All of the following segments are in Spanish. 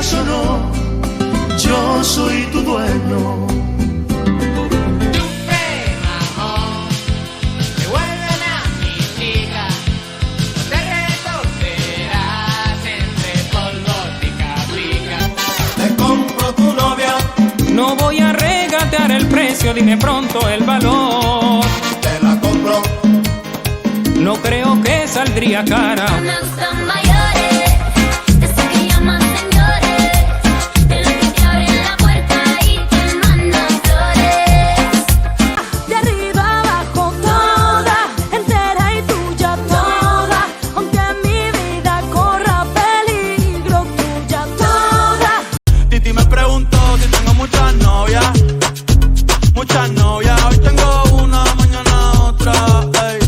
quieras o no, yo soy tu dueño. No voy a regatear el precio, dime pronto el valor. Te la compro. No creo que saldría cara. Están mayores, desde que llaman señores, de los que te abren la puerta y te mandan flores. De arriba abajo toda, entera y tuya toda, aunque mi vida corra peligro, tuya toda. Titi me preguntó si tengo muchas novias, hoy tengo una, mañana otra, ey,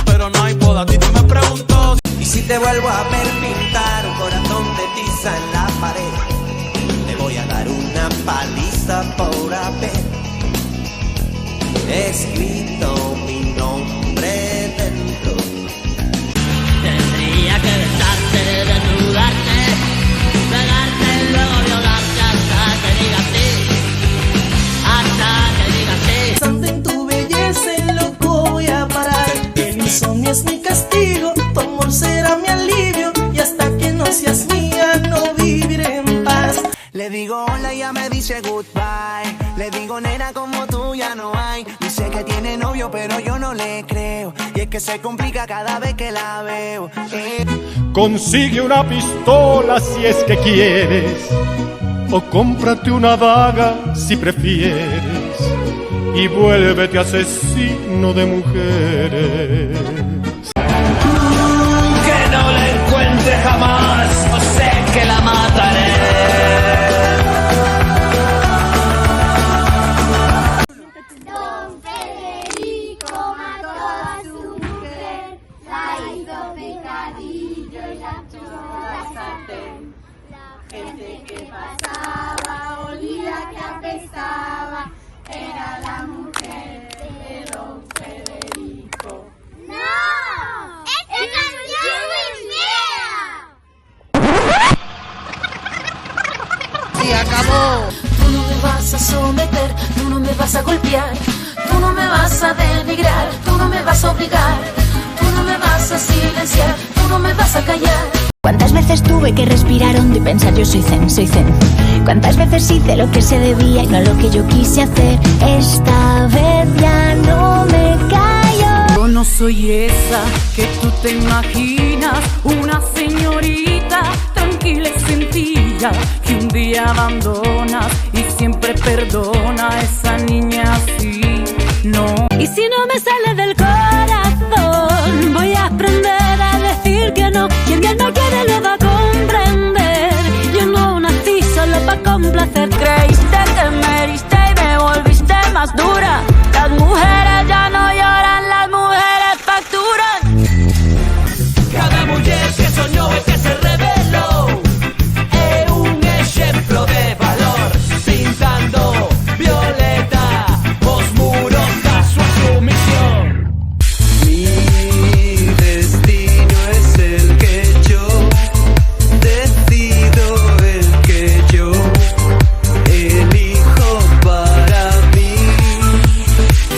pero no hay boda. Titi me preguntó. Y si te vuelvo a ver pintar un corazón de tiza en la pared, te voy a dar una paliza por haber escrito mi nombre dentro. Tendría que besarte, desnudarte, pegarte y luego violarte hasta que digas sí, hasta que digas sí. Pensando en tu belleza, en loco voy a parar. El insomnio es mi castigo, tu amor será mi alivio, y hasta que no seas mía no viviré en paz. Le digo hola y ella me dice goodbye. Le digo nena como tú ya no hay. Dice que tiene novio pero yo no le creo, y es que se complica cada vez que la veo. Consigue una pistola si es que quieres, o cómprate una daga si prefieres, y vuélvete asesino de mujeres. Que no la encuentre jamás, o sé que la mataré. Don Federico mató a su mujer, la hizo picadillo y la echó a la sartén. La gente que pasaba olía que apestaba, era la mujer de Don Federico. ¡No! ¡Esta canción es fea! Se acabó. Tú no me vas a someter, tú no me vas a golpear, tú no me vas a denigrar, tú no me vas a obligar, tú no me vas a silenciar, tú no me vas a callar. ¿Cuántas veces tuve que respirar hondo y pensar yo soy zen, soy zen? ¿Cuántas veces hice lo que se debía y no lo que yo quise hacer? Esta vez ya no me callo. Yo no soy esa que tú te imaginas, una señorita tranquila y sencilla, que un día abandonas y siempre perdona a esa niña así. No. Y si no me sale del corazón, voy a aprender a decir que no. Y el que no quiere lo va a comprender. Yo no nací solo para complacer. Creíste que me heriste y me volviste más dura. Las mujeres ya no lloran, las mujeres facturan. Cada mujer que soñó y que se reveló es un ejemplo de valor, pintando violeta os muros da su sumisión. Mi destino es el que yo decido, el que yo elijo para mí.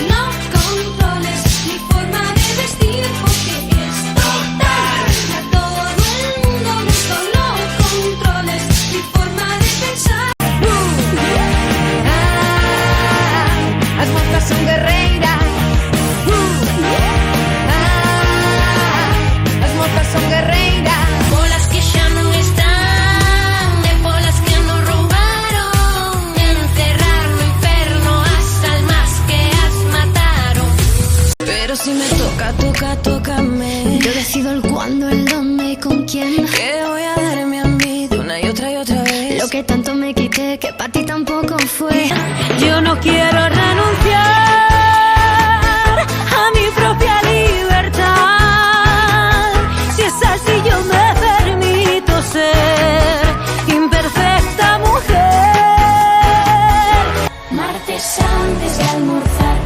No controles mi forma de vestir porque es total. A todo el mundo gusto. No controles mi forma de pensar. As moças son guerreiras. As moças son guerreiras. Polas que ya no están, de polas que nos robaron, encerrar no inferno as almas que as mataron. Pero si me toca, toca, tócame. Yo decido el cuándo, el dónde y con quién. Que voy a darme a mí de una y otra vez. Lo que tanto me quité, que para ti tampoco fue. Yo no quiero renunciar a mi propia libertad. Si es así yo me permito ser imperfecta mujer. Martes antes de almorzar,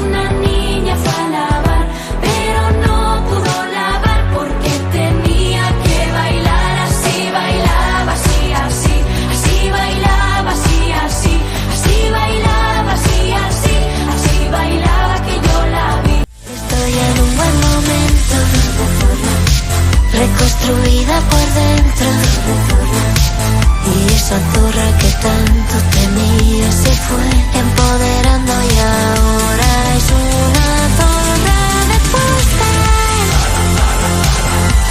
una niña fue a lavar, pero no pudo lavar porque tenía que bailar así, bailaba así, así, deconstruida por dentro. Y esa zorra que tanto temía se fue empoderando y ahora es una zorra de postal,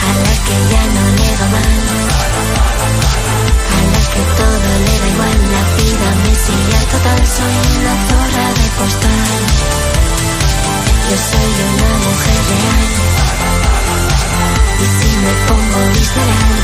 a la que ya no le va mal, a la que todo le da igual, la vida me sigue total. Soy una zorra de postal, yo soy una mujer real, y si me pongo visceral